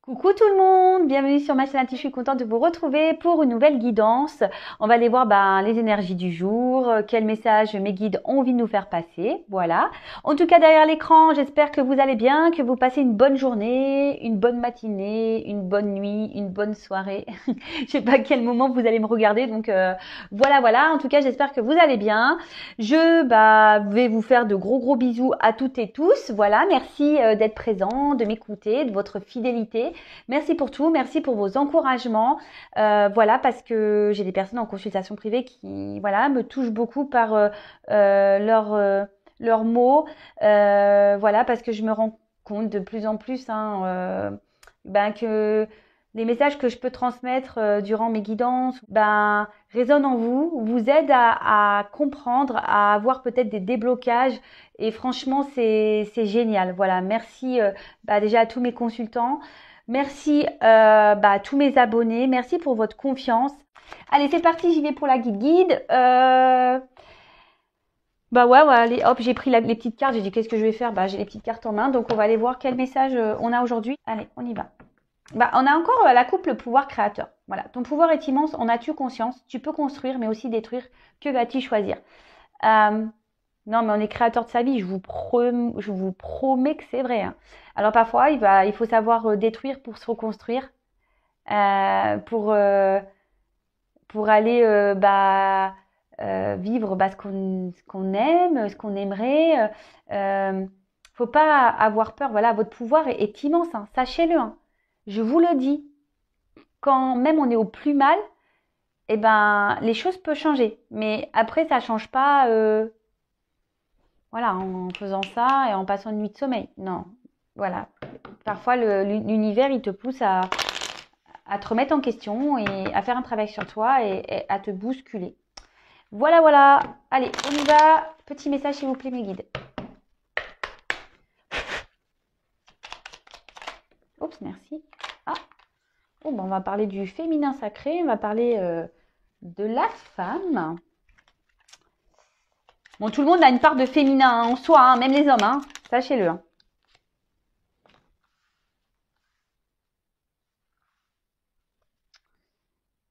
Coucou tout le monde, bienvenue sur ma chaîne. Je suis contente de vous retrouver pour une nouvelle guidance. On va aller voir les énergies du jour, quel message mes guides ont envie de nous faire passer. Voilà. En tout cas, derrière l'écran, j'espère que vous allez bien, que vous passez une bonne journée, une bonne matinée, une bonne nuit, une bonne soirée. Je sais pas à quel moment vous allez me regarder, donc voilà. En tout cas, j'espère que vous allez bien. Je vais vous faire de gros bisous à toutes et tous. Voilà, merci d'être présent, de m'écouter, de votre fidélité. Merci pour tout, merci pour vos encouragements. Voilà, parce que j'ai des personnes en consultation privée qui, voilà, me touchent beaucoup par leurs mots. Voilà, parce que je me rends compte de plus en plus que les messages que je peux transmettre durant mes guidances résonnent en vous, vous aident à comprendre, à avoir peut-être des déblocages. Et franchement, c'est génial. Voilà, merci déjà à tous mes consultants. Merci à tous mes abonnés. Merci pour votre confiance. Allez, c'est parti, j'y vais pour la guide. Allez, hop, j'ai pris les petites cartes. J'ai dit qu'est-ce que je vais faire. J'ai les petites cartes en main. Donc, on va aller voir quel message on a aujourd'hui. Allez, on y va. On a encore la coupe, le pouvoir créateur. Voilà, ton pouvoir est immense. En as-tu conscience? Tu peux construire, mais aussi détruire. Que vas-tu choisir? Non, mais on est créateur de sa vie. Je vous promets que c'est vrai. Hein. Alors parfois, il faut savoir détruire pour se reconstruire, pour aller vivre ce qu'on aime, ce qu'on aimerait. Faut pas avoir peur. Voilà, votre pouvoir est immense. Hein. Sachez-le. Hein. Je vous le dis. Quand même on est au plus mal, les choses peuvent changer. Mais après, ça change pas. Voilà, en faisant ça et en passant une nuit de sommeil. Non, voilà. Parfois, l'univers, il te pousse à te remettre en question et à faire un travail sur toi et à te bousculer. Voilà. Allez, on y va. Petit message, s'il vous plaît, mes guides. Oups, merci. On va parler du féminin sacré. On va parler de la femme. Bon, tout le monde a une part de féminin en soi, hein, même les hommes, hein, sachez-le. Hein.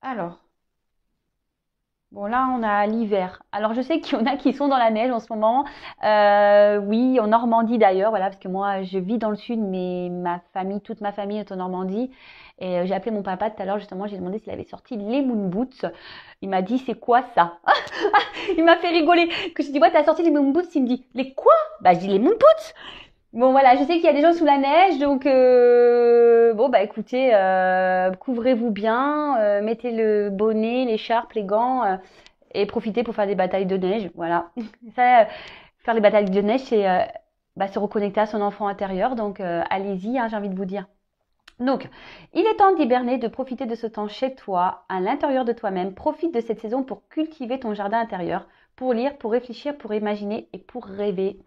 Alors, bon là on a l'hiver. Alors je sais qu'il y en a qui sont dans la neige en ce moment. Oui, en Normandie d'ailleurs, voilà, parce que moi je vis dans le sud, mais toute ma famille est en Normandie. Et j'ai appelé mon papa tout à l'heure, justement, j'ai demandé s'il avait sorti les moon boots. Il m'a dit, c'est quoi ça? Il m'a fait rigoler. Que je dis, ouais, t'as sorti les moon boots? Il me dit, les quoi? Je dis, les moon boots. Bon, voilà, je sais qu'il y a des gens sous la neige, donc écoutez, couvrez-vous bien, mettez le bonnet, l'écharpe, les gants et profitez pour faire des batailles de neige. Voilà. Ça, faire les batailles de neige, c'est se reconnecter à son enfant intérieur, donc allez-y, hein, j'ai envie de vous dire. Donc, il est temps d'hiberner, de profiter de ce temps chez toi, à l'intérieur de toi-même. Profite de cette saison pour cultiver ton jardin intérieur, pour lire, pour réfléchir, pour imaginer et pour rêver.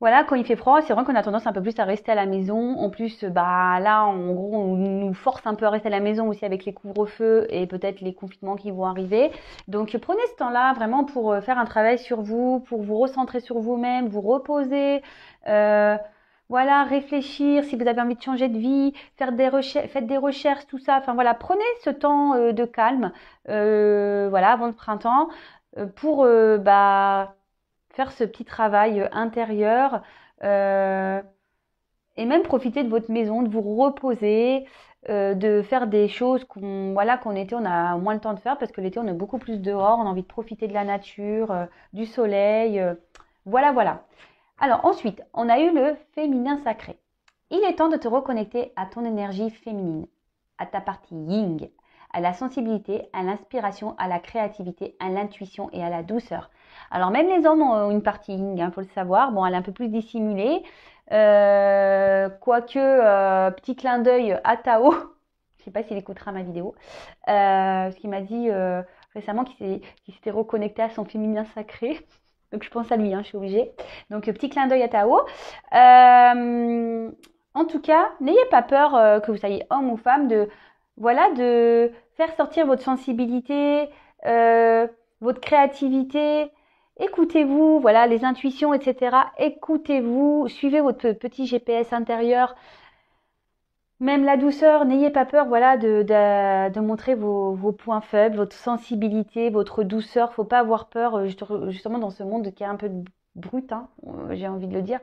Voilà, quand il fait froid, c'est vrai qu'on a tendance un peu plus à rester à la maison. En plus, là, en gros, on nous force un peu à rester à la maison aussi avec les couvre-feux et peut-être les confinements qui vont arriver. Donc, prenez ce temps-là vraiment pour faire un travail sur vous, pour vous recentrer sur vous-même, vous reposer. Voilà, réfléchir si vous avez envie de changer de vie, faites des recherches, tout ça. Enfin voilà, prenez ce temps de calme, avant le printemps, pour faire ce petit travail intérieur et même profiter de votre maison, de vous reposer, de faire des choses qu'on été, on a moins le temps de faire parce que l'été on est beaucoup plus dehors, on a envie de profiter de la nature, du soleil, voilà. Alors ensuite, on a eu le féminin sacré. Il est temps de te reconnecter à ton énergie féminine, à ta partie yin, à la sensibilité, à l'inspiration, à la créativité, à l'intuition et à la douceur. Alors même les hommes ont une partie yin, il faut le savoir. Bon, elle est un peu plus dissimulée. Quoique, petit clin d'œil à Tao. Je ne sais pas s'il écoutera ma vidéo. Parce qu'il m'a dit récemment qu'il s'était reconnecté à son féminin sacré. Donc je pense à lui, hein, je suis obligée. Donc petit clin d'œil à Tao. En tout cas, n'ayez pas peur que vous soyez homme ou femme de faire sortir votre sensibilité, votre créativité Écoutez-vous, voilà, les intuitions, etc. Écoutez-vous, suivez votre petit GPS intérieur. Même la douceur, n'ayez pas peur, voilà, de montrer vos points faibles, votre sensibilité, votre douceur. Faut pas avoir peur, justement, dans ce monde qui est un peu brut, hein, j'ai envie de le dire.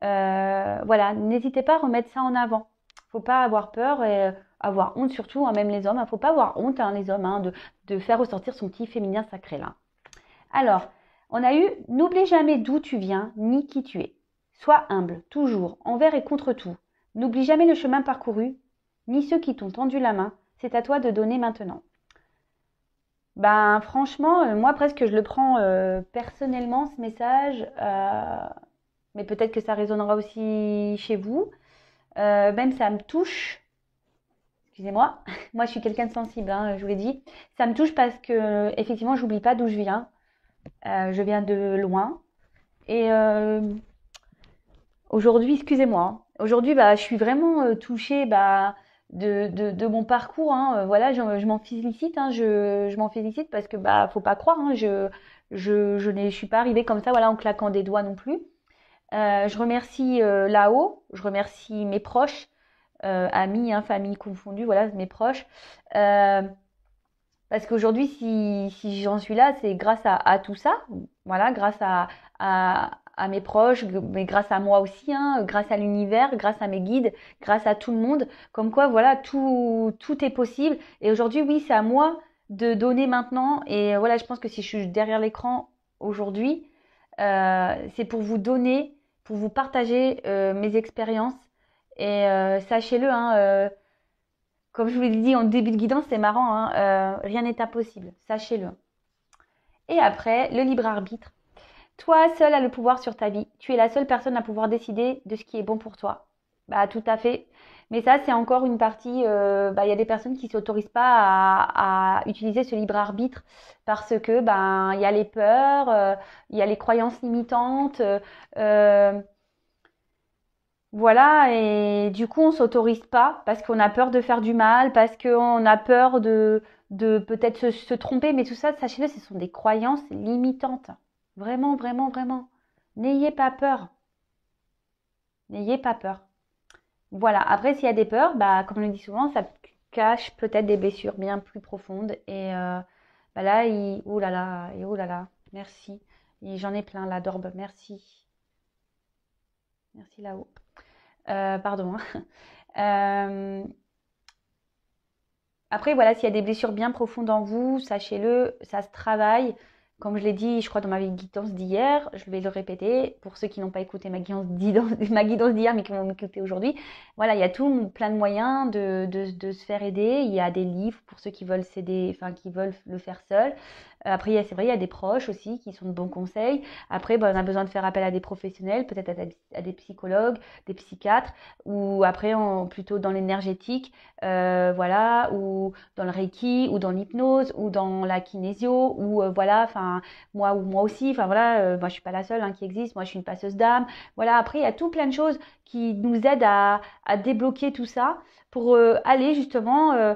Voilà, n'hésitez pas à remettre ça en avant. Faut pas avoir peur et avoir honte surtout, hein, même les hommes. Hein, faut pas avoir honte, hein, les hommes, hein, de faire ressortir son petit féminin sacré là. Alors, on a eu n'oublie jamais d'où tu viens ni qui tu es. Sois humble, toujours, envers et contre tout. N'oublie jamais le chemin parcouru, ni ceux qui t'ont tendu la main. C'est à toi de donner maintenant. Ben franchement, moi presque je le prends personnellement ce message, mais peut-être que ça résonnera aussi chez vous. Même ça me touche. Excusez-moi, moi je suis quelqu'un de sensible, hein, je vous l'ai dit. Ça me touche parce que effectivement, j'oublie pas d'où je viens. Je viens de loin. Et aujourd'hui, excusez-moi, hein, aujourd'hui, bah, je suis vraiment touchée bah, de mon parcours. Hein, voilà, je m'en félicite. Hein, je m'en félicite parce que bah, faut pas croire. Hein, je suis pas arrivée comme ça, voilà, en claquant des doigts non plus. Je remercie là-haut, je remercie mes proches, amis, hein, famille confondue, voilà, mes proches. Euh, Parce qu'aujourd'hui, si j'en suis là, c'est grâce à tout ça. Voilà, grâce à mes proches, mais grâce à moi aussi, hein, grâce à l'univers, grâce à mes guides, grâce à tout le monde. Comme quoi, voilà, tout est possible. Et aujourd'hui, oui, c'est à moi de donner maintenant. Et voilà, je pense que si je suis derrière l'écran aujourd'hui, c'est pour vous donner, pour vous partager mes expériences. Et sachez-le, hein, comme je vous l'ai dit en début de guidance, c'est marrant, hein, rien n'est impossible, sachez-le. Et après, le libre arbitre. Toi seul as le pouvoir sur ta vie. Tu es la seule personne à pouvoir décider de ce qui est bon pour toi. Bah tout à fait. Mais ça, c'est encore une partie. Bah, il y a des personnes qui s'autorisent pas à utiliser ce libre arbitre parce que ben il y a les peurs, il y a les croyances limitantes. Euh, Voilà, et du coup, on s'autorise pas parce qu'on a peur de faire du mal, parce qu'on a peur de peut-être se tromper, mais tout ça, sachez-le, ce sont des croyances limitantes. Vraiment, vraiment, vraiment. N'ayez pas peur. N'ayez pas peur. Voilà. Après, s'il y a des peurs, bah, comme je le dis souvent, ça cache peut-être des blessures bien plus profondes. Et bah là, ouh là là, et ouh là là, merci. Et j'en ai plein là, d'orbes. Merci. Merci là-haut. Pardon, hein. Euh, Après, voilà, s'il y a des blessures bien profondes en vous, sachez-le, ça se travaille. Comme je l'ai dit, je crois, dans ma guidance d'hier, je vais le répéter pour ceux qui n'ont pas écouté ma guidance d'hier, mais qui vont m'écouter aujourd'hui. Voilà, il y a tout plein de moyens de se faire aider. Il y a des livres pour ceux qui veulent s'aider, enfin, qui veulent le faire seuls. Après, c'est vrai, il y a des proches aussi qui sont de bons conseils. Après, on a besoin de faire appel à des professionnels, peut-être à des psychologues, des psychiatres, ou après, plutôt dans l'énergétique, voilà, ou dans le Reiki, ou dans l'hypnose, ou dans la kinésio, ou voilà, enfin, moi aussi, enfin voilà, moi je suis pas la seule hein, qui existe, moi je suis une passeuse d'âme. Voilà, après, il y a tout plein de choses qui nous aident à débloquer tout ça pour aller justement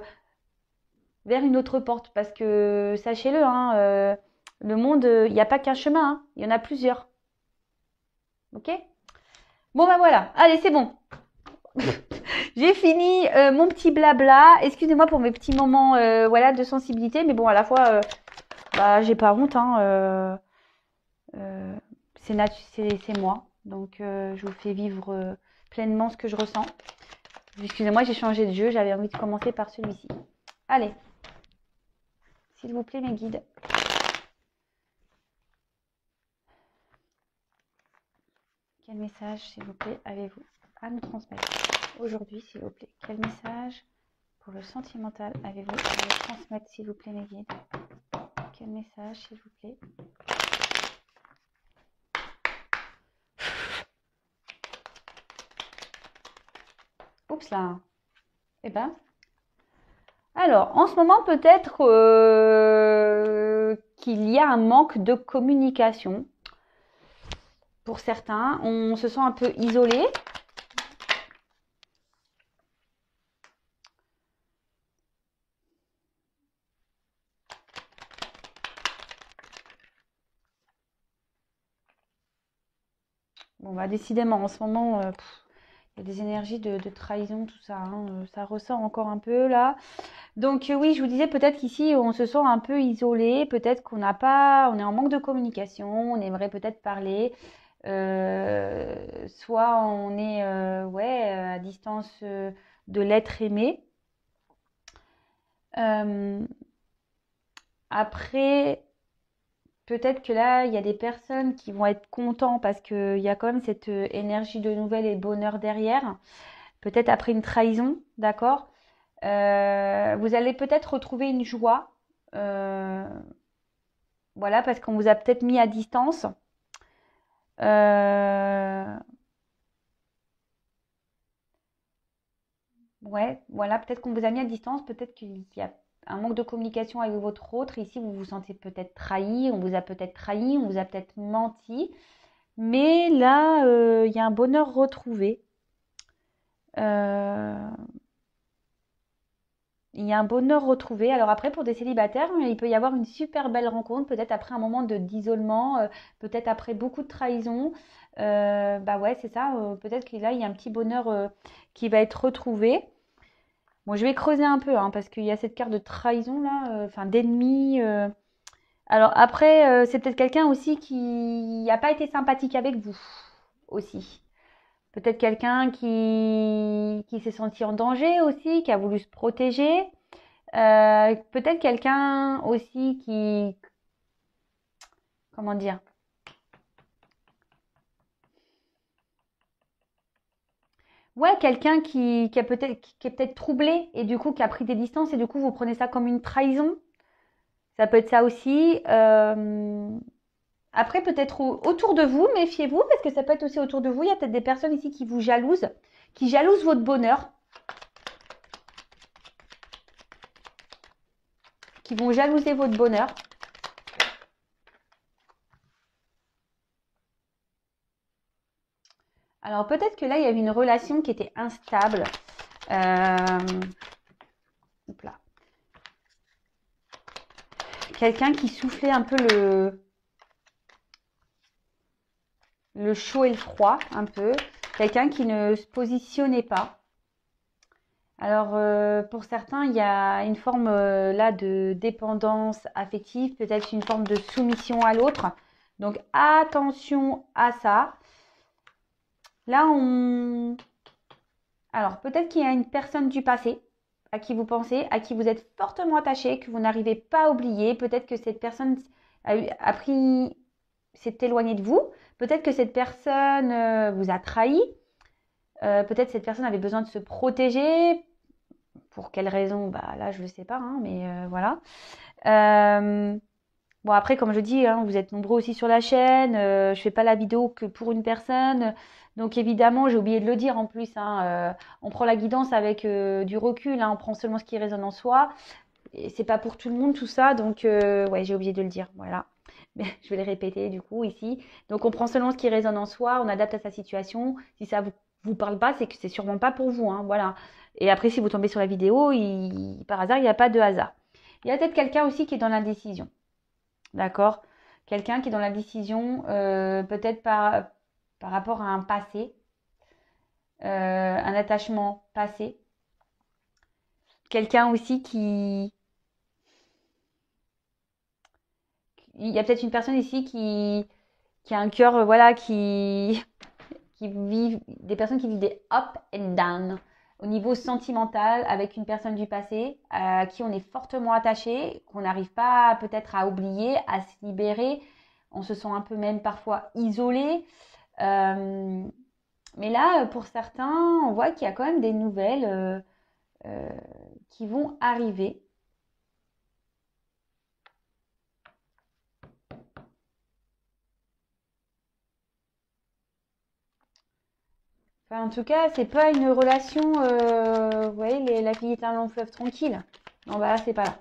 vers une autre porte. Parce que sachez-le, hein, le monde, il n'y a pas qu'un chemin, hein, il y en a plusieurs. Ok? Bon, ben voilà, allez, c'est bon. J'ai fini mon petit blabla. Excusez-moi pour mes petits moments voilà, de sensibilité, mais bon, à la fois, bah, j'ai pas honte. Hein, euh, c'est moi. Donc, je vous fais vivre pleinement ce que je ressens. Excusez-moi, j'ai changé de jeu. J'avais envie de commencer par celui-ci. Allez, s'il vous plaît, mes guides. Quel message, s'il vous plaît, avez-vous à nous transmettre aujourd'hui, s'il vous plaît? Quel message pour le sentimental avez-vous à nous transmettre, s'il vous plaît, mes guides? Quel message, s'il vous plaît? Oups là. Eh ben. Alors, en ce moment, peut-être qu'il y a un manque de communication. Pour certains, on se sent un peu isolé. Bon, bah, décidément, en ce moment, il y a des énergies de trahison, tout ça, hein, ça ressort encore un peu là. Donc oui, je vous disais peut-être qu'ici, on se sent un peu isolé, peut-être qu'on n'a pas, on est en manque de communication, on aimerait peut-être parler. Soit on est ouais, à distance de l'être aimé. Euh, Après, peut-être que là, il y a des personnes qui vont être contents parce qu'il y a quand même cette énergie de nouvelle et de bonheur derrière. Peut-être après une trahison, d'accord? Vous allez peut-être retrouver une joie. euh, voilà, parce qu'on vous a peut-être mis à distance. Euh, ouais, voilà, peut-être qu'on vous a mis à distance, peut-être qu'il y a un manque de communication avec votre autre. Ici, vous vous sentez peut-être trahi, on vous a peut-être trahi, on vous a peut-être menti. Mais là, il y a un bonheur retrouvé. Euh, il y a un bonheur retrouvé. Alors après, pour des célibataires, il peut y avoir une super belle rencontre, peut-être après un moment d'isolement, peut-être après beaucoup de trahison. Bah ouais, c'est ça. Peut-être que là, il y a un petit bonheur qui va être retrouvé. Bon, je vais creuser un peu, hein, parce qu'il y a cette carte de trahison là, enfin d'ennemi. Alors après, c'est peut-être quelqu'un aussi qui n'a pas été sympathique avec vous aussi. Peut-être quelqu'un qui s'est senti en danger aussi, qui a voulu se protéger. Peut-être quelqu'un aussi qui, comment dire, ouais, quelqu'un qui est peut-être troublé et du coup qui a pris des distances et du coup vous prenez ça comme une trahison. Ça peut être ça aussi. Après, peut-être autour de vous, méfiez-vous parce que ça peut être aussi autour de vous. Il y a peut-être des personnes ici qui vous jalousent, qui jalousent votre bonheur, qui vont jalouser votre bonheur. Alors peut-être que là, il y avait une relation qui était instable. Euh, là. Quelqu'un qui soufflait un peu le chaud et le froid, un peu. Quelqu'un qui ne se positionnait pas. Alors pour certains, il y a une forme là de dépendance affective, peut-être une forme de soumission à l'autre. Donc attention à ça. Là, alors peut-être qu'il y a une personne du passé à qui vous pensez, à qui vous êtes fortement attaché, que vous n'arrivez pas à oublier. Peut-être que cette personne s'est éloignée de vous. Peut-être que cette personne vous a trahi. Peut-être cette personne avait besoin de se protéger. Pour quelle raison? Bah là, je ne sais pas, hein, mais voilà. Euh, bon, après, comme je dis, hein, vous êtes nombreux aussi sur la chaîne. Je fais pas la vidéo que pour une personne. Donc évidemment, j'ai oublié de le dire en plus, hein, on prend la guidance avec du recul, hein, on prend seulement ce qui résonne en soi. Et c'est pas pour tout le monde tout ça, donc ouais, j'ai oublié de le dire. Voilà. Mais je vais le répéter du coup ici. Donc on prend seulement ce qui résonne en soi, on adapte à sa situation. Si ça vous parle pas, c'est que c'est sûrement pas pour vous, hein, voilà. Et après, si vous tombez sur la vidéo, par hasard, il n'y a pas de hasard. Il y a peut-être quelqu'un aussi qui est dans l'indécision. D'accord? Quelqu'un qui est dans la décision, peut-être par rapport à un passé, un attachement passé. Quelqu'un aussi il y a peut-être une personne ici qui a un cœur, voilà, qui vivent, des personnes qui vivent des up and down au niveau sentimental avec une personne du passé à qui on est fortement attaché, qu'on n'arrive pas peut-être à oublier, à se libérer. On se sent un peu même parfois isolé. Euh, mais là, pour certains, on voit qu'il y a quand même des nouvelles euh, qui vont arriver. Enfin, en tout cas, c'est pas une relation. Vous voyez, la vie est un long fleuve tranquille. Non, bah là, c'est pas là.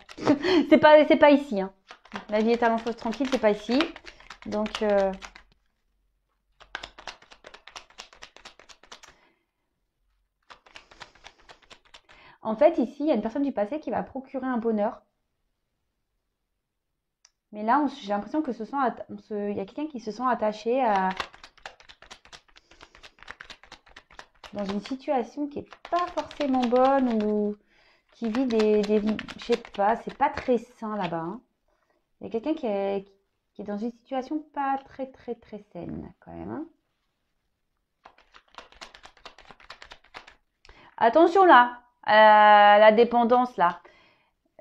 C'est pas ici. Hein. La vie est un long fleuve tranquille, c'est pas ici. Donc, en fait, ici, il y a une personne du passé qui va procurer un bonheur. Mais là, j'ai l'impression que il y a quelqu'un qui se sent attaché à. dans une situation qui est pas forcément bonne ou qui vit je sais pas, c'est pas très sain là-bas, hein. Il y a quelqu'un qui est dans une situation pas très très très saine quand même, hein. Attention là, à la dépendance là.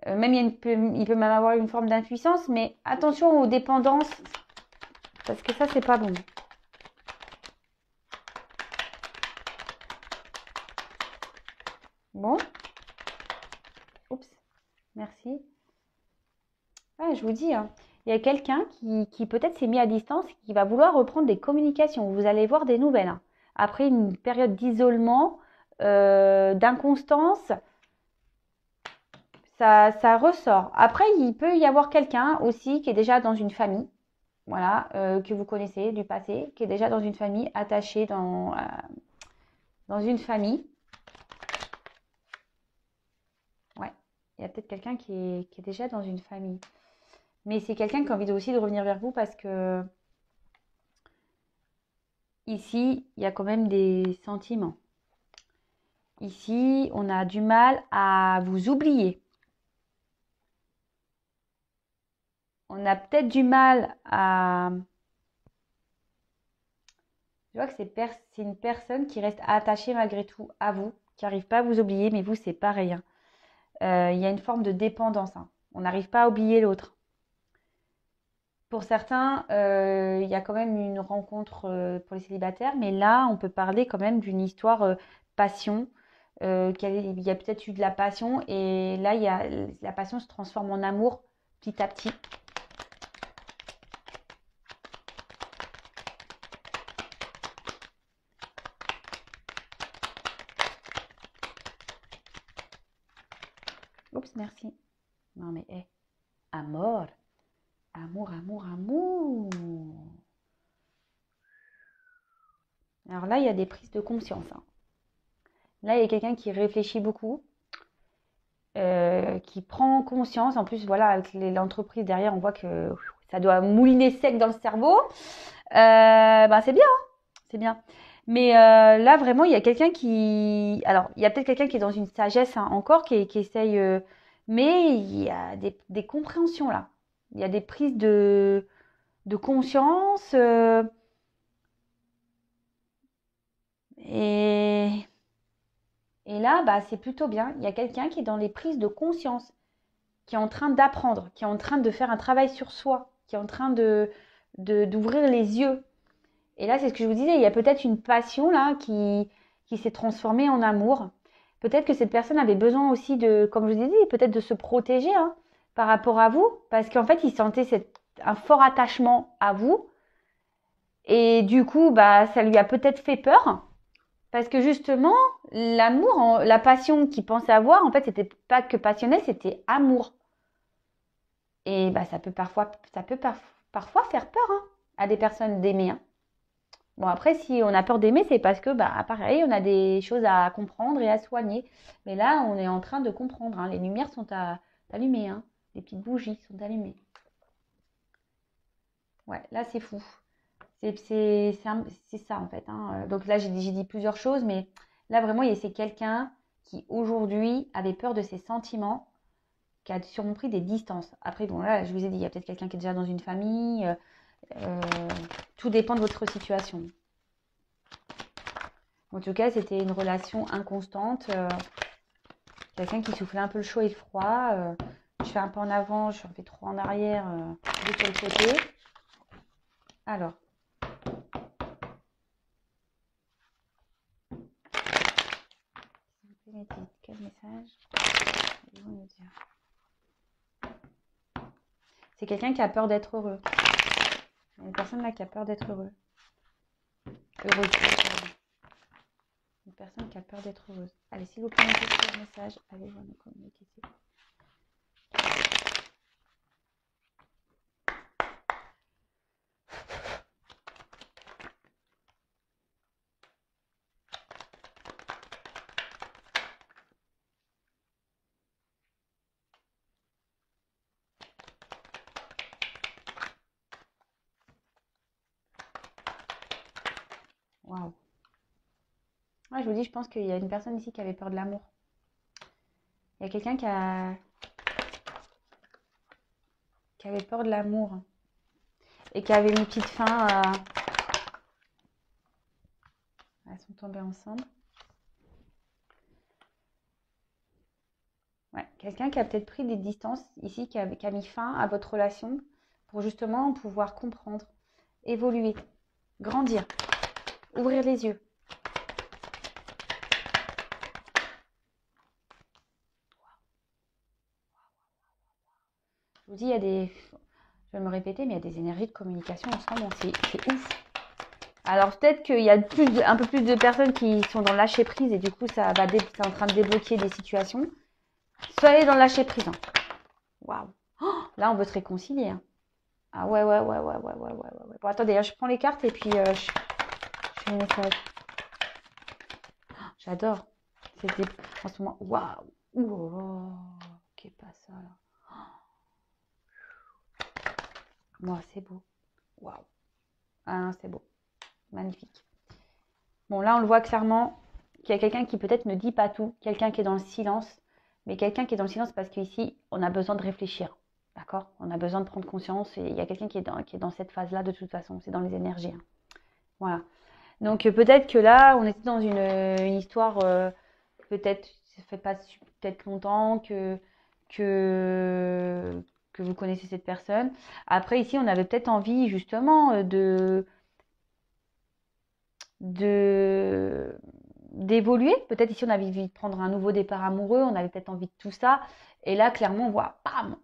Même il peut même avoir une forme d'impuissance, mais attention aux dépendances, parce que ça, c'est pas bon. Bon. Oups. Merci. Ouais, je vous dis, hein, il y a quelqu'un qui peut-être s'est mis à distance, qui va vouloir reprendre des communications. Vous allez voir des nouvelles, hein. Après une période d'isolement, d'inconstance, ça ressort. Après, il peut y avoir quelqu'un aussi qui est déjà dans une famille, voilà, que vous connaissez du passé, qui est déjà dans une famille, attaché dans une famille. Ouais, il y a peut-être quelqu'un qui est déjà dans une famille. Mais c'est quelqu'un qui a envie aussi de revenir vers vous parce que ici, il y a quand même des sentiments. Ici, on a du mal à vous oublier. On a peut-être du mal à... Je vois que c'est une personne qui reste attachée malgré tout à vous, qui n'arrive pas à vous oublier, mais vous, c'est pareil, hein. Il y a une forme de dépendance, hein. On n'arrive pas à oublier l'autre. Pour certains, il y a quand même une rencontre pour les célibataires, mais là, on peut parler quand même d'une histoire passion. Il y a peut-être eu de la passion, et là, la passion se transforme en amour petit à petit. Oups, merci. Non, mais amour, amour, amour, amour. Alors là, il y a des prises de conscience, hein. Là, il y a quelqu'un qui réfléchit beaucoup, qui prend conscience. En plus, voilà, avec l'entreprise derrière, on voit que ça doit mouliner sec dans le cerveau. Ben c'est bien, hein, c'est bien. Mais là, vraiment, il y a quelqu'un qui... Alors, il y a peut-être quelqu'un qui est dans une sagesse, hein, encore, qui essaye... mais il y a des compréhensions là. Il y a des prises de conscience. Et, et là, bah, c'est plutôt bien. Il y a quelqu'un qui est dans les prises de conscience, qui est en train d'apprendre, qui est en train de faire un travail sur soi, qui est en train d'ouvrir les yeux. Et là, c'est ce que je vous disais, il y a peut-être une passion là qui s'est transformée en amour. Peut-être que cette personne avait besoin aussi de, comme je vous ai dit, peut-être de se protéger, hein, par rapport à vous, parce qu'en fait, il sentait un fort attachement à vous. Et du coup, bah, ça lui a peut-être fait peur, parce que justement, l'amour, la passion qu'il pensait avoir, en fait, c'était pas que passionné, c'était amour. Et bah, ça peut parfois faire peur, hein, à des personnes d'aimer, hein. Bon, après, si on a peur d'aimer, c'est parce que, bah, pareil, on a des choses à comprendre et à soigner. Mais là, on est en train de comprendre, hein. Les lumières sont allumées, hein. Les petites bougies sont allumées. Ouais, là, c'est fou. C'est ça, en fait, hein. Donc là, j'ai dit plusieurs choses, mais là, vraiment, c'est quelqu'un qui, aujourd'hui, avait peur de ses sentiments, qui a sûrement pris des distances. Après, bon, là, je vous ai dit, il y a peut-être quelqu'un qui est déjà dans une famille. Euh, Tout dépend de votre situation. En tout cas, c'était une relation inconstante. Quelqu'un qui soufflait un peu le chaud et le froid. Je fais un pas en avant, je fais trois en arrière, deux sur le côté. Alors, quel message allez-vous nous dire? C'est quelqu'un qui a peur d'être heureux. Il y a une personne là qui a peur d'être heureuse. Une personne qui a peur d'être heureuse. Allez, s'il vous plaît, mettez un message. Allez-vous nous communiquer. Waouh. Ouais, je vous dis, je pense qu'il y a une personne ici qui avait peur de l'amour. Il y a quelqu'un qui avait peur de l'amour et qui avait mis petite fin à... Elles sont tombées ensemble. Ouais, quelqu'un qui a peut-être pris des distances ici, qui a mis fin à votre relation pour justement pouvoir comprendre, évoluer, grandir, ouvrir les yeux. Je vous dis, il y a des... Je vais me répéter, mais il y a des énergies de communication en ce moment. C'est ouf. Alors peut-être qu'il y a un peu plus de personnes qui sont dans le lâcher prise et du coup, c'est en train de débloquer des situations. Soyez dans le lâcher prise. Hein. Waouh. Oh, là, on veut se réconcilier. Hein. Ah ouais, ouais, ouais, ouais, ouais, ouais, ouais, ouais. Bon, attendez, je prends les cartes et puis je fais un message. J'adore. C'était en ce moment. Waouh. Oh, qu'est pas ça là. Moi, c'est beau. Waouh. Ah, c'est beau. Magnifique. Bon, là, on le voit clairement qu'il y a quelqu'un qui peut-être ne dit pas tout, quelqu'un qui est dans le silence, mais quelqu'un qui est dans le silence parce qu'ici, on a besoin de réfléchir. D'accord? On a besoin de prendre conscience et il y a quelqu'un qui est dans cette phase-là de toute façon. C'est dans les énergies. Hein. Voilà. Donc, peut-être que là, on était dans une histoire, peut-être, ça fait pas peut-être longtemps que, que vous connaissez cette personne. Après, ici, on avait peut-être envie justement de d'évoluer. Peut-être ici, on avait envie de prendre un nouveau départ amoureux, on avait peut-être envie de tout ça. Et là, clairement, on voit, bam,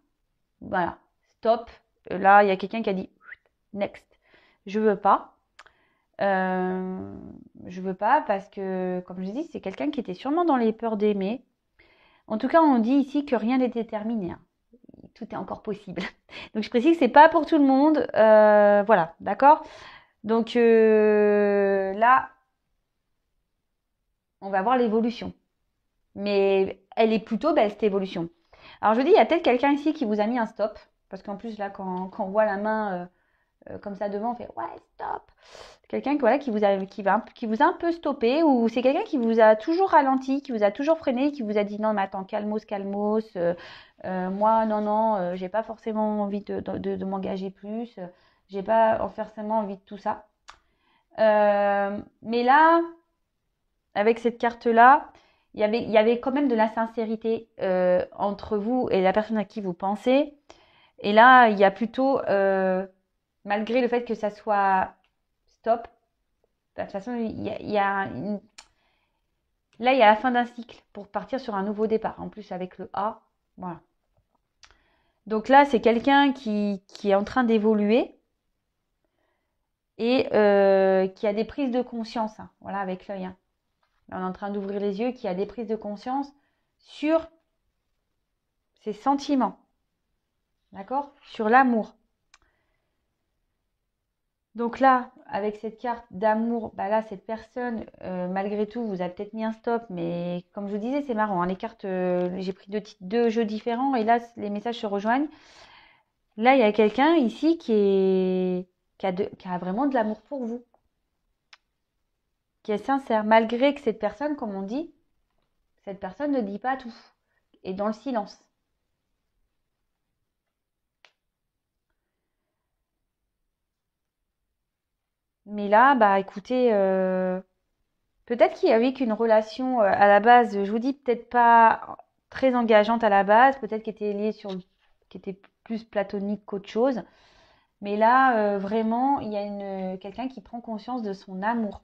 voilà, stop. Là, il y a quelqu'un qui a dit, next, je veux pas. Je veux pas parce que, comme je dis, c'est quelqu'un qui était sûrement dans les peurs d'aimer. En tout cas, on dit ici que rien n'est déterminé. Hein. Tout est encore possible. Donc, je précise que c'est pas pour tout le monde. Voilà, d'accord. Donc là, on va voir l'évolution. Mais elle est plutôt belle, cette évolution. Alors, je dis, il y a peut-être quelqu'un ici qui vous a mis un stop. Parce qu'en plus, là, quand on voit la main comme ça devant, on fait ouais, stop. Quelqu'un voilà, qui vous a un peu stoppé, ou c'est quelqu'un qui vous a toujours ralenti, qui vous a toujours freiné, qui vous a dit non, mais attends, calmos, calmos. Moi, non, non, j'ai pas forcément envie de m'engager plus. J'ai pas forcément envie de tout ça. Mais là, avec cette carte-là, il y avait quand même de la sincérité entre vous et la personne à qui vous pensez. Et là, il y a plutôt, malgré le fait que ça soit stop, de toute façon, là, il y a la fin d'un cycle pour partir sur un nouveau départ. En plus, avec le A, voilà. Donc là, c'est quelqu'un qui est en train d'évoluer et qui a des prises de conscience. Hein, voilà, avec l'œil. Hein. Là, on est en train d'ouvrir les yeux, qui a des prises de conscience sur ses sentiments. D'accord? Sur l'amour. Donc là, avec cette carte d'amour, bah là, cette personne, malgré tout, vous a peut-être mis un stop, mais comme je vous disais, c'est marrant. Hein, les cartes, j'ai pris deux jeux différents et là, les messages se rejoignent. Là, il y a quelqu'un ici qui a vraiment de l'amour pour vous, qui est sincère, malgré que cette personne, comme on dit, cette personne ne dit pas tout, est dans le silence. Mais là, bah écoutez, peut-être qu'il y avait qu'une relation à la base, je vous dis peut-être pas très engageante à la base, peut-être qui était liée qui était plus platonique qu'autre chose. Mais là, vraiment, il y a quelqu'un qui prend conscience de son amour.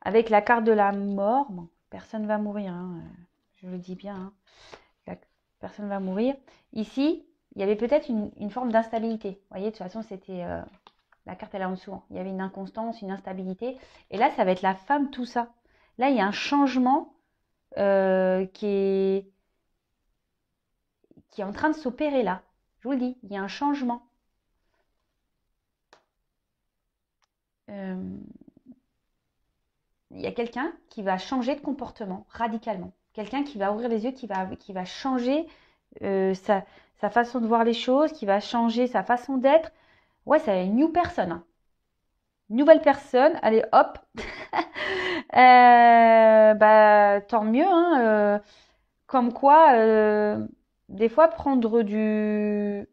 Avec la carte de la mort, bon, personne va mourir, hein, je le dis bien, hein, personne va mourir. Ici, il y avait peut-être une forme d'instabilité. Vous voyez, de toute façon, c'était la carte elle est en dessous. Hein. Il y avait une inconstance, une instabilité. Et là, ça va être la femme, tout ça. Là, il y a un changement qui est en train de s'opérer là. Je vous le dis, il y a un changement. Euh, il y a quelqu'un qui va changer de comportement radicalement. Quelqu'un qui va ouvrir les yeux, qui va changer sa façon de voir les choses, qui va changer sa façon d'être. Ouais, c'est une new personne. Hein. nouvelle personne, allez hop. Bah, tant mieux, hein. Comme quoi, des fois, prendre du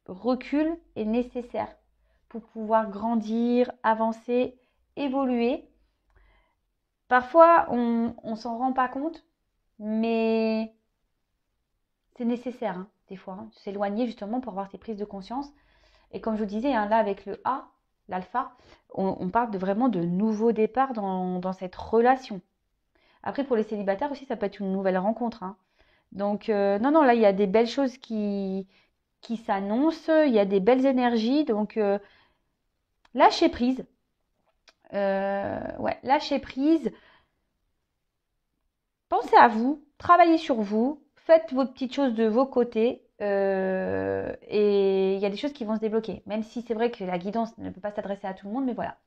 recul est nécessaire pour pouvoir grandir, avancer, évoluer. Parfois, on s'en rend pas compte, mais c'est nécessaire, hein, des fois, hein, s'éloigner justement pour avoir ces prises de conscience. Et comme je vous disais, hein, là avec le A, l'alpha, on parle vraiment de nouveau départ dans cette relation. Après, pour les célibataires aussi, ça peut être une nouvelle rencontre, hein. Donc, non, non, là, il y a des belles choses qui s'annoncent, il y a des belles énergies. Donc, lâchez prise. Ouais, lâchez prise. Pensez à vous, travaillez sur vous, faites vos petites choses de vos côtés. Et il y a des choses qui vont se débloquer. Même si c'est vrai que la guidance ne peut pas s'adresser à tout le monde, mais voilà.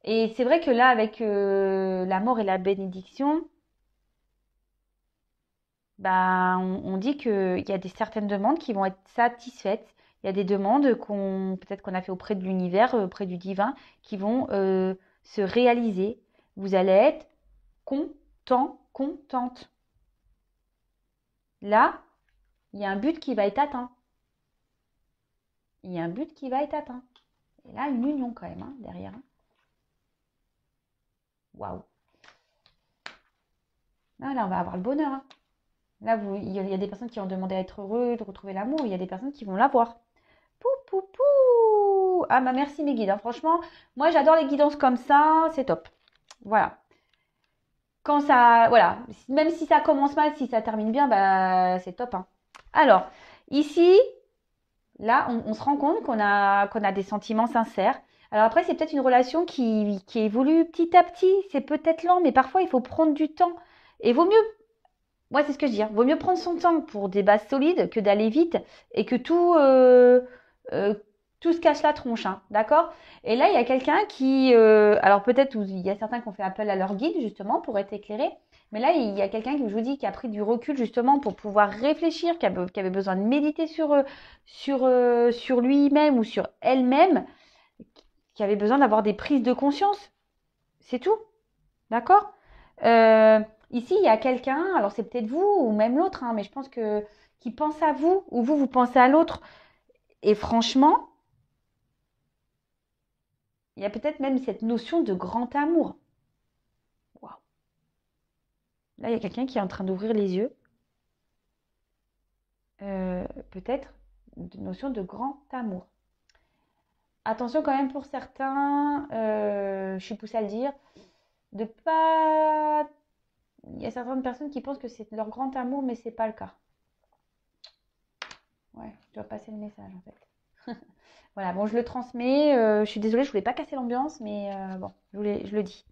Et c'est vrai que là, avec la mort et la bénédiction, bah, on dit qu'il y a certaines demandes qui vont être satisfaites. Il y a des demandes peut-être qu'on a fait auprès de l'univers, auprès du divin, qui vont se réaliser. Vous allez être content, contente. Là, il y a un but qui va être atteint. Il y a un but qui va être atteint. Et là, une union quand même, hein, derrière. Waouh. Là, on va avoir le bonheur, hein. Là, il y a des personnes qui ont demandé à être heureux, de retrouver l'amour. Il y a des personnes qui vont l'avoir. Pou, pou, pou. Ah, bah merci mes guides, hein. Franchement, moi, j'adore les guidances comme ça. C'est top. Voilà. Quand ça... Voilà. Même si ça commence mal, si ça termine bien, bah c'est top, hein. Alors, ici, là, on se rend compte qu'on a des sentiments sincères. Alors après, c'est peut-être une relation qui évolue petit à petit. C'est peut-être lent, mais parfois, il faut prendre du temps. Et vaut mieux, moi, c'est ce que je dis, hein, vaut mieux prendre son temps pour des bases solides que d'aller vite et que euh, tout se cache la tronche, hein, d'accord? Et là, il y a quelqu'un qui... alors peut-être, il y a certains qui ont fait appel à leur guide, justement, pour être éclairés. Mais là, il y a quelqu'un qui, je vous dis, qui a pris du recul justement pour pouvoir réfléchir, qui avait besoin de méditer sur lui-même ou sur elle-même, qui avait besoin d'avoir des prises de conscience. C'est tout, d'accord? Euh, Ici, il y a quelqu'un, alors c'est peut-être vous ou même l'autre, hein, mais je pense que qui pense à vous ou vous pensez à l'autre. Et franchement, il y a peut-être même cette notion de grand amour. Waouh. Là, il y a quelqu'un qui est en train d'ouvrir les yeux. Peut-être une notion de grand amour. Attention quand même pour certains, je suis poussée à le dire, de pas. Il y a certaines personnes qui pensent que c'est leur grand amour, mais c'est pas le cas. Ouais, je dois passer le message en fait. Voilà, bon, je le transmets. Je suis désolée, je voulais pas casser l'ambiance, mais bon, je le dis.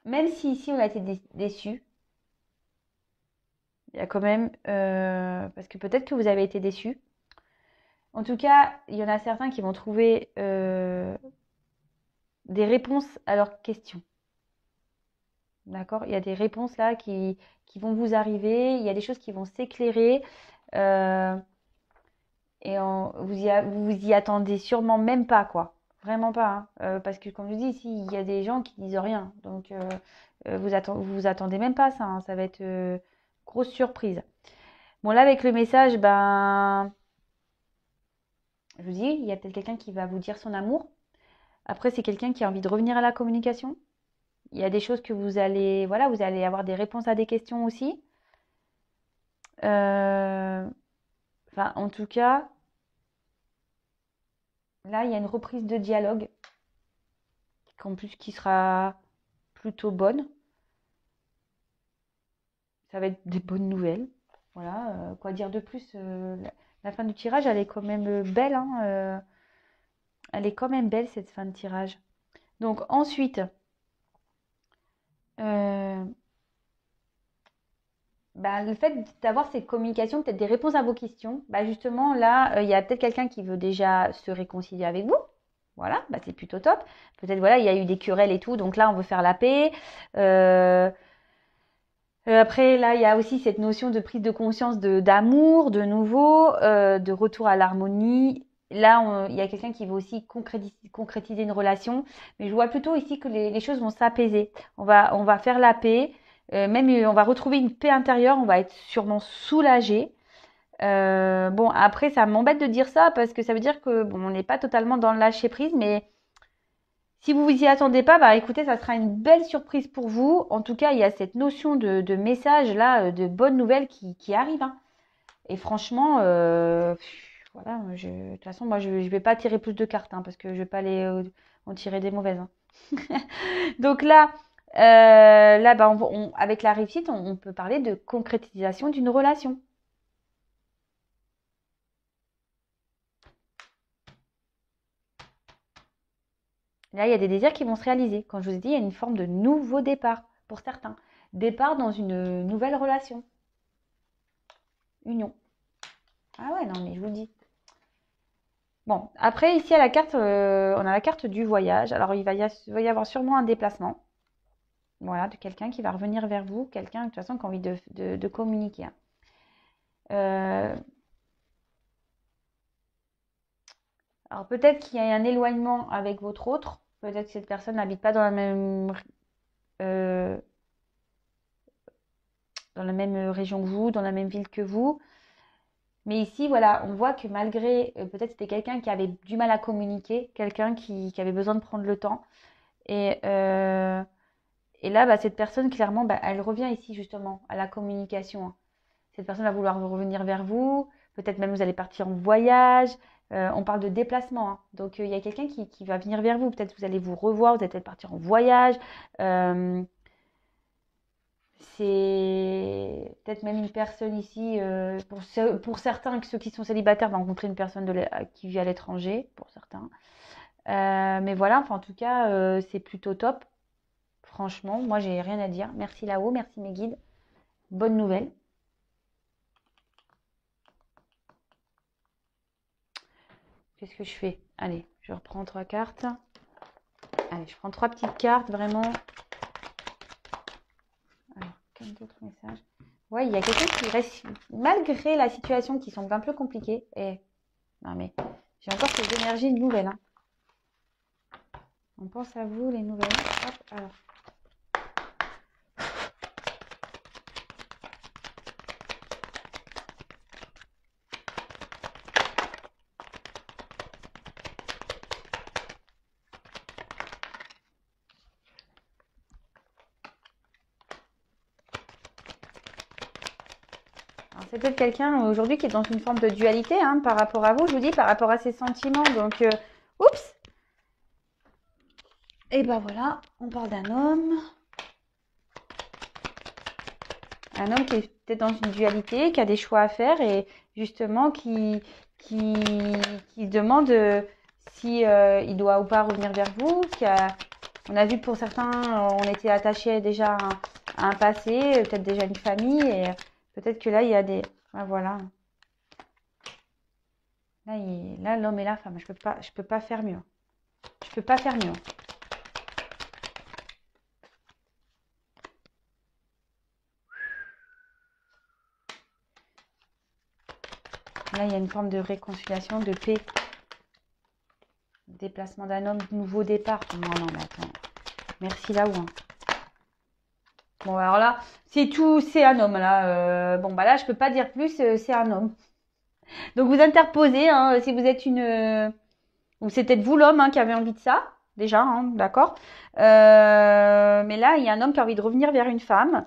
Même si ici on a été déçus, il y a quand même, parce que peut-être que vous avez été déçus. En tout cas, il y en a certains qui vont trouver des réponses à leurs questions. D'accord? Il y a des réponses là qui vont vous arriver, il y a des choses qui vont s'éclairer. euh, et vous vous y attendez sûrement même pas, quoi. Vraiment pas, hein. Parce que comme je dis, ici, il y a des gens qui disent rien. Donc, vous attendez même pas ça, hein. Ça va être grosse surprise. Bon, là, avec le message, ben, je vous dis, il y a peut-être quelqu'un qui va vous dire son amour. Après, c'est quelqu'un qui a envie de revenir à la communication. Il y a des choses que voilà, vous allez avoir des réponses à des questions aussi. Enfin, en tout cas, là, il y a une reprise de dialogue, en plus qui sera plutôt bonne. Ça va être des bonnes nouvelles. Voilà, quoi dire de plus la fin du tirage, elle est quand même belle, hein, elle est quand même belle cette fin de tirage. Donc ensuite, euh, bah, le fait d'avoir ces communications, peut-être des réponses à vos questions, bah, justement là, il y a peut-être quelqu'un qui veut déjà se réconcilier avec vous. Voilà, bah, c'est plutôt top. Peut-être voilà, il y a eu des querelles et tout, donc là on veut faire la paix. Après, là, il y a aussi cette notion de prise de conscience d'amour, de nouveau, de retour à l'harmonie. Là, il y a quelqu'un qui veut aussi concrétiser une relation, mais je vois plutôt ici que les choses vont s'apaiser. On va faire la paix, même on va retrouver une paix intérieure, on va être sûrement soulagé. Bon, après, ça m'embête de dire ça parce que ça veut dire que bon, on n'est pas totalement dans le lâcher prise, mais si vous vous y attendez pas, bah écoutez, ça sera une belle surprise pour vous. En tout cas, il y a cette notion de message là, de bonnes nouvelles qui arrive, hein. Et franchement, voilà, de toute façon, moi, je vais pas tirer plus de cartes, hein, parce que je vais pas les en tirer des mauvaises, hein. Donc là, bah, avec la réussite, on peut parler de concrétisation d'une relation. Là, il y a des désirs qui vont se réaliser. Quand je vous ai dit, il y a une forme de nouveau départ pour certains. Départ dans une nouvelle relation, union. Ah ouais, non, mais je vous le dis. Bon, après, ici, à la carte, on a la carte du voyage. Alors, va y avoir sûrement un déplacement. Voilà, de quelqu'un qui va revenir vers vous. Quelqu'un, de toute façon, qui a envie de communiquer, hein. Euh, alors, peut-être qu'il y a un éloignement avec votre autre. Peut-être que cette personne n'habite pas euh, dans la même région que vous, dans la même ville que vous. Mais ici, voilà, on voit que malgré, peut-être c'était quelqu'un qui avait du mal à communiquer, quelqu'un qui avait besoin de prendre le temps. Et, euh, et là, bah, cette personne, clairement, bah, elle revient ici justement à la communication, hein. Cette personne va vouloir revenir vers vous. Peut-être même vous allez partir en voyage. On parle de déplacement, hein. Donc, il y a quelqu'un qui va venir vers vous. Peut-être vous allez vous revoir, vous allez peut-être partir en voyage. Euh, c'est peut-être même une personne ici, pour certains, ceux qui sont célibataires, vont rencontrer une personne qui vit à l'étranger, pour certains. Mais voilà, enfin, en tout cas, c'est plutôt top. Franchement, moi, j'ai rien à dire. Merci là-haut, merci mes guides. Bonne nouvelle. Qu'est-ce que je fais? Allez, je reprends 3 cartes. Allez, je prends 3 petites cartes, vraiment. Alors, quel autre message? Ouais, il y a quelqu'un qui reste, malgré la situation qui semble un peu compliquée. Et non, mais j'ai encore ces énergies nouvelles, hein. On pense à vous, les nouvelles. Hop, alors. C'est peut-être quelqu'un aujourd'hui qui est dans une forme de dualité, hein, par rapport à vous, je vous dis, par rapport à ses sentiments. Donc, oups! Et ben voilà, on parle d'un homme. Un homme qui est peut-être dans une dualité, qui a des choix à faire et justement qui, qui se demande si il doit ou pas revenir vers vous. On a vu que pour certains, on était attachés déjà à un passé, peut-être déjà une famille et peut-être que là, il y a des... Ah, voilà. Là, l'homme et la femme, je peux pas faire mieux. Je peux pas faire mieux. Là, il y a une forme de réconciliation, de paix. Déplacement d'un homme, nouveau départ. Non, non, mais attends. Merci là-haut, hein. Bon, alors là, c'est tout, c'est un homme, là. Bon, bah là, je peux pas dire plus, c'est un homme. Donc, vous interposez, hein, si vous êtes ou c'est peut-être vous l'homme, hein, qui avez envie de ça, déjà, hein, d'accord. Mais là, il y a un homme qui a envie de revenir vers une femme.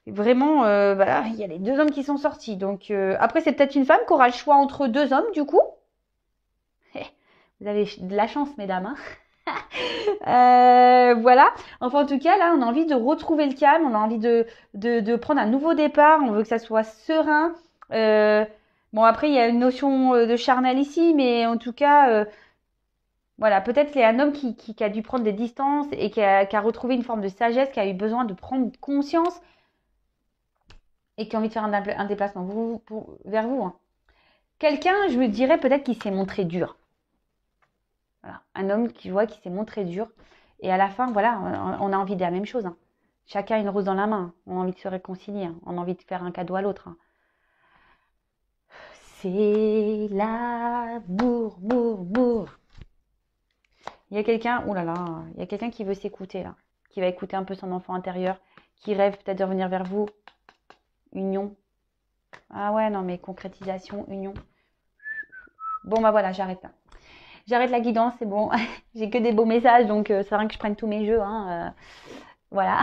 Vraiment, voilà, il y a les 2 hommes qui sont sortis. Donc, après, c'est peut-être une femme qui aura le choix entre 2 hommes, du coup. Vous avez de la chance, mesdames, hein. Voilà. Enfin, en tout cas, là, on a envie de retrouver le calme, on a envie de prendre un nouveau départ, on veut que ça soit serein. Bon, après, il y a une notion de charnel ici, mais en tout cas, voilà, peut-être qu'il y a un homme qui a dû prendre des distances et qui a retrouvé une forme de sagesse, qui a eu besoin de prendre conscience et qui a envie de faire un déplacement vers vous, hein. Quelqu'un, je me dirais peut-être qui s'est montré dur. Voilà. Un homme qui s'est montré dur. Et à la fin, voilà, on a envie de la même chose, hein. Chacun a une rose dans la main. On a envie de se réconcilier, hein. On a envie de faire un cadeau à l'autre, hein. C'est l'amour, mour. Il y a quelqu'un, oh là là, il y a quelqu'un qui veut s'écouter là, qui va écouter un peu son enfant intérieur, qui rêve peut-être de revenir vers vous. Union. Ah ouais, non mais concrétisation, union. Bon bah voilà, j'arrête là. J'arrête la guidance, c'est bon. J'ai que des beaux messages, donc c'est rien que je prenne tous mes jeux, hein. Voilà.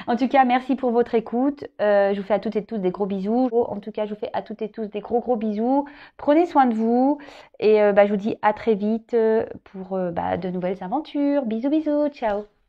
En tout cas, merci pour votre écoute. Je vous fais à toutes et tous des gros bisous. En tout cas, je vous fais à toutes et tous des gros bisous. Prenez soin de vous. Et je vous dis à très vite pour de nouvelles aventures. Bisous, bisous. Ciao.